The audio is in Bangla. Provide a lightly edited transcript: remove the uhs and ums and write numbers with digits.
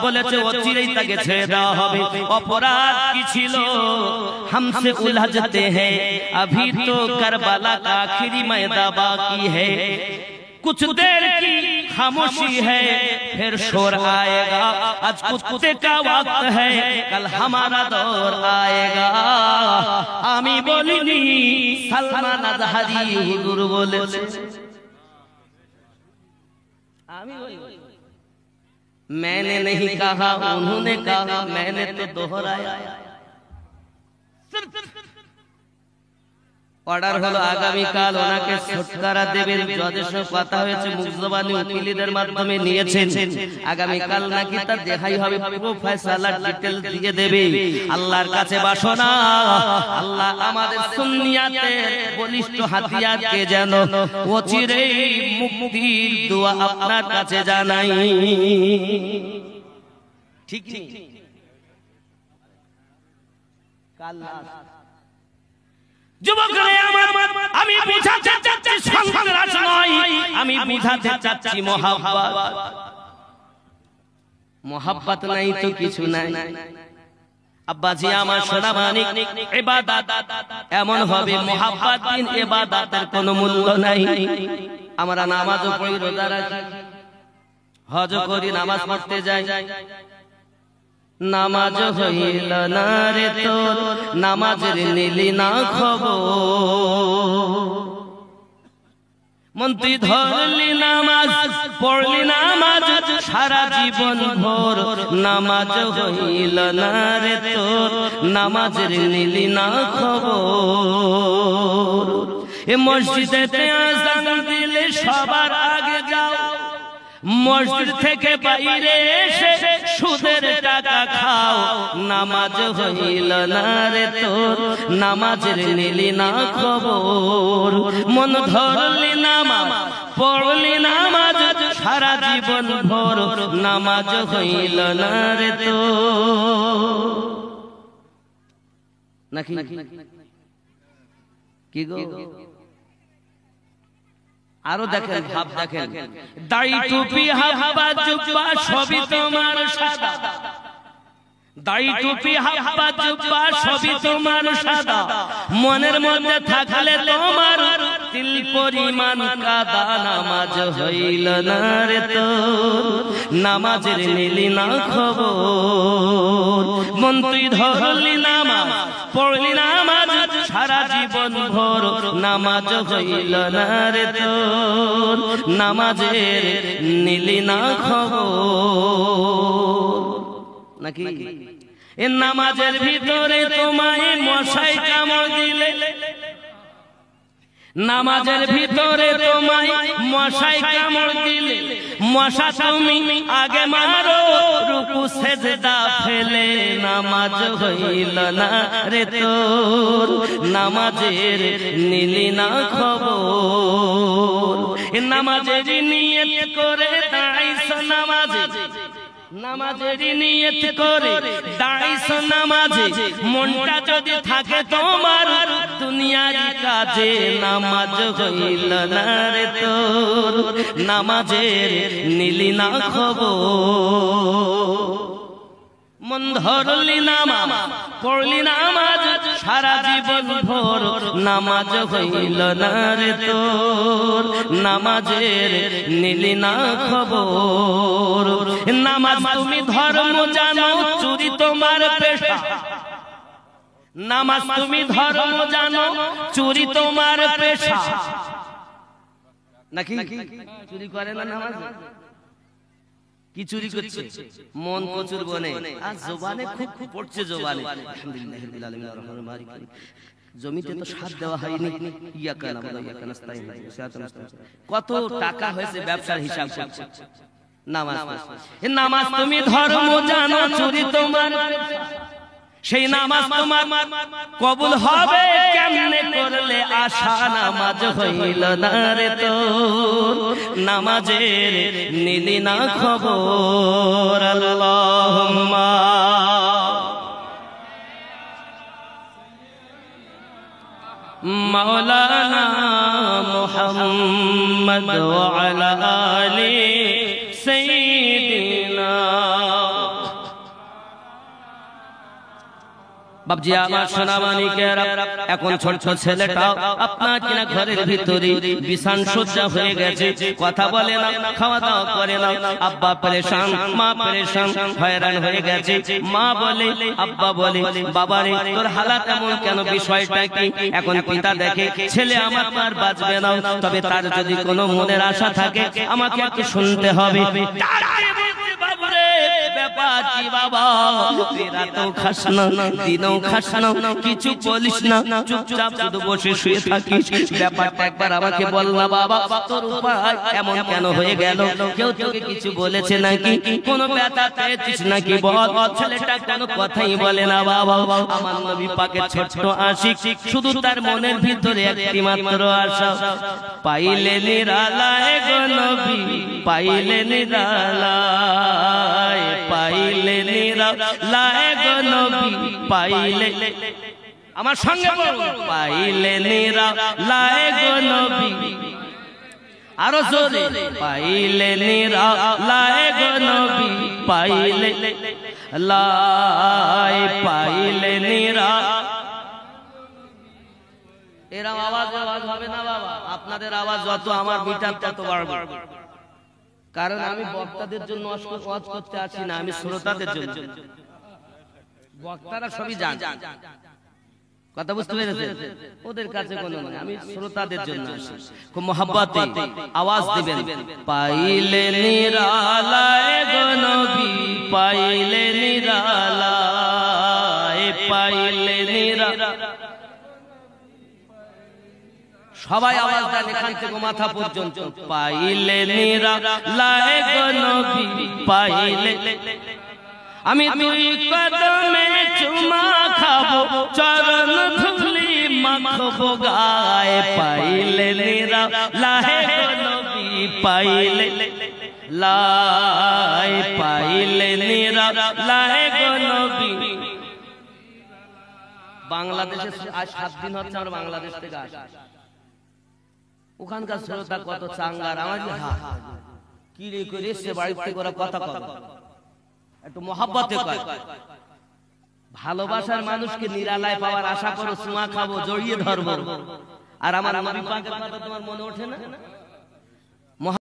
বলেছে অচিরেই তাকে ছেড়ে দেওয়া হবে। অপরাধ কি ছিল? हमसे उलझते हैं अभी तो करबला का आखिरी मैदान बाकी है, कुछ देर की खामोशी है फिर शोर आएगा, आज कुत्ते का वक्त है कल हमारा दौर आएगा। आमी बोलिनी सलमान अजहरी हुजूर बोलेছে, आमी बोली मैंने नहीं कहा उन्होंने कहा, मैंने तो दोहराया। অর্ডার হলো আগামীকাল ওনাকে ছুটকারা দেবেন। জজের সঙ্গে কথা হয়েছে, মুখজবানি উকিলদের মাধ্যমে নিয়েছেন। আগামীকাল নাকি তার দেখাই হবে, পুরো ফয়সালা ডিটেইল দিয়ে দেবে। আল্লাহর কাছে বাসনা, আল্লাহ আমাদের সুন্নিয়াতের বলিষ্ঠ হাতিয়ারকে যেন অচিরেই মুক্তির দোয়া আপনার কাছে জানাই। ঠিক ঠিক কাল যুবকরা আমার, আমি বুঝাতে চাচ্ছি সন্ত্রাস নয়, আমি বুঝাতে চাচ্ছি মহব্বত। মহব্বত নাই তো কিছু নাই। আব্বাজি আমার সোনা মানিক, ইবাদত এমন হবে মহব্বত বিন ইবাদতের কোনো মূল্য নাই। আমরা নামাজও পড়ি, রোজা রাখি, হজ করি, নামাজ পড়তে যাই, নামাজ হইল না রে তোর, নামাজের নিলি না খবর, মন তুই ধরলি নামাজ পড়লি নামাজ সারা জীবন ভোর, নামাজ হইল না রে তোর, নামাজের নিলি না খবর। এ মসজিদেতে আযান দিলে সবার আগে যাও, মসজিদ থেকে বাইরে এসে সুদের টাকা খাও, নামাজ হইল না রে তোর, নামাজের নিলি না খবর, মন ধরলি নামাজ পড়লি নামাজ সারা জীবন ভোর, নামাজ হইল না রে তোর। নাকি কি গো? আরো দেখেন, ভাব দেখেন, দাড়ি টুপি হাব্বা জুব্বা সবই তোমার সাদা, দাড়ি টুপি হাব্বা জুব্বা সবই তোমার সাদা, মনের মধ্যে থাকলে তোমার তিল পরিমাণ কাদা, নামাজ হইল না রে তোর, নামাজের নিলি না খবর, মন তুই ধরলি নামাজ পড়লি নামাজ সারা জীবন ভোর, নামাজ হইল না রে তোর, নামাজের নিলি না খবর। নাকি এ নামাজের ভিতরে তোমায় মশাই কামড় দিলে, নামাজের ভিতরে তোমায় মশাই কামড় দিলে, মশা তুমি আগে মারো রুকু সেজদা ফেলে, নামাজ হইল না রে তোর, নামাজের নিলি না খবর। নামাজের নিয়ত করে দাঁড়াইছো নামাজে, নামাজের নিয়ত করে দাঁড়াইছো নামাজে, মনটা যদি থাকে তোমার দুনিয়ার কাজে, নামাজ হইল না রে তোর, নামাজের নিলি না খবর, মন ধরলি নামাজ পড়লি নামাজ সারা জীবন ভোর, নামাজ হইল না রে তোর, নামাজের নিলি না খবর। নামাজ তুমি ধর্ম জানো, চুরি তোমার পেশা, নামাজ তুমি ধর্ম জানো, চুরি তোমার পেশা। নাকি চুরি করে না নামাজ? কি চুরি করছে? মন প্রচুর বনে, আর জবানে খুব পড়ছে জবানে, আলহামদুলিল্লাহি রাব্বিল আলামিন আর রহমানির মালিক। জমিতে তো সাথ দেওয়া হয়নি, ইয়াকা নামুদু ইয়াকা নাস্তাইন, কত টাকা হয়েছে ব্যবসার হিসাব করছে। নামাজ নামাজ তুমি ধর্ম জানো, চুরি তোমার, সেই নামাজ তোমার কবুল হবে কেমনে করলে আশা, নামাজ হইল না রে তোর, নামাজের নিলি না খবর। আল্লাহুম্মা মাওলানা মুহাম্মদ ওয়া আলা আলি সাইয়্যিদিনা বাবজি আমার সোনা মানিকেরা, এখন ছোট ছেলেটাও আপনার কিনা ঘরের ভিতরে বিছান সজ্জা হয়ে গেছে, কথা বলে না, খাওয়া দাওয়া করে না। আব্বা পরেশান, মা পরেশান, হয়রান হয়ে গেছে। মা বলে, আব্বা বলে, বাবারে তোর হালাত এমন কেন, বিষয়টা কি? এখন পিতা দেখে ছেলে আমার আর বাঁচবে না, তবে তার যদি কোনো মনের আশা থাকে আমাকে একটু শুনতে হবে। ব্যাপার কি বাবা, রাতেও খাস না, দিনেও খাস না, কিছু বলিস না, চুপচাপ শুধু বসে শুয়ে থাকিস। ব্যাপারটা একবার আমাকে বল না বাবা, তোর উপায় এমন কেন হয়ে গেল? কেউ তোকে কিছু বলেছে নাকি? কোনো ব্যথা পেয়েছিস নাকি বল? ছেলেটা কোনো কথাই বলে না বাবা। আমার নবী পাকের ছোট্ট আশিক, শুধু তার মনের ভিতরে একটি মাত্র আশা, পাইলে নিরালায় গো নবী, পাইলে নিরালায়, পাইলে নিরালায় গো নবী, পাইলে, আমার সঙ্গে বল, পাইলে নিরালায় গো নবী, আরো জোরে, পাইলে নিরালায় গো নবী, পাইলে লাই, পাইলে নিরা। এরা আওয়াজ হবে না বাবা, আপনাদের আওয়াজ যত আমার মিটার তত বাড়বে। কারণ আমি বক্তাদের জন্য ওয়াজ করতে আসি না, আমি শ্রোতাদের জন্য। বক্তারা সবই জানে, কথা বুঝতে পেরেছেন? ওদের কাছে কোনো নয়, আমি শ্রোতাদের জন্য আসি। খুব মহব্বতে আওয়াজ দিবেন, পাইলে নিরালায় গো নবী, পাইলে নিরালায়, পাইলে নিরালায়। সবাই আওয়াজ দেন এখান থেকে মাথা পর্যন্ত, পাইলে নিরালায় গো নবী, পাইলে। আমি দুই কদমে চুমা খাবো, চরণ ধুলি মাখবো গায়ে, পাইলে নিরালায় গো নবী, পাইলে লাই, পাইলে নিরালায় গো নবী। বাংলাদেশে আজ 7 দিন হচ্ছে আমরা বাংলাদেশ থেকে আসি। ওখানকার শ্রোতা কত চাঙ্গার, আমার কি রে করে এসে বাড়িতে করে কথা কয়, একটু মহব্বতে কয়। ভালোবাসার মানুষকে নিরালায় পাওয়ার আশা করো, চুমা খাবো, জড়িয়ে ধরবো। আর আমার নবী পাকের কথা তোমার মনে ওঠে না?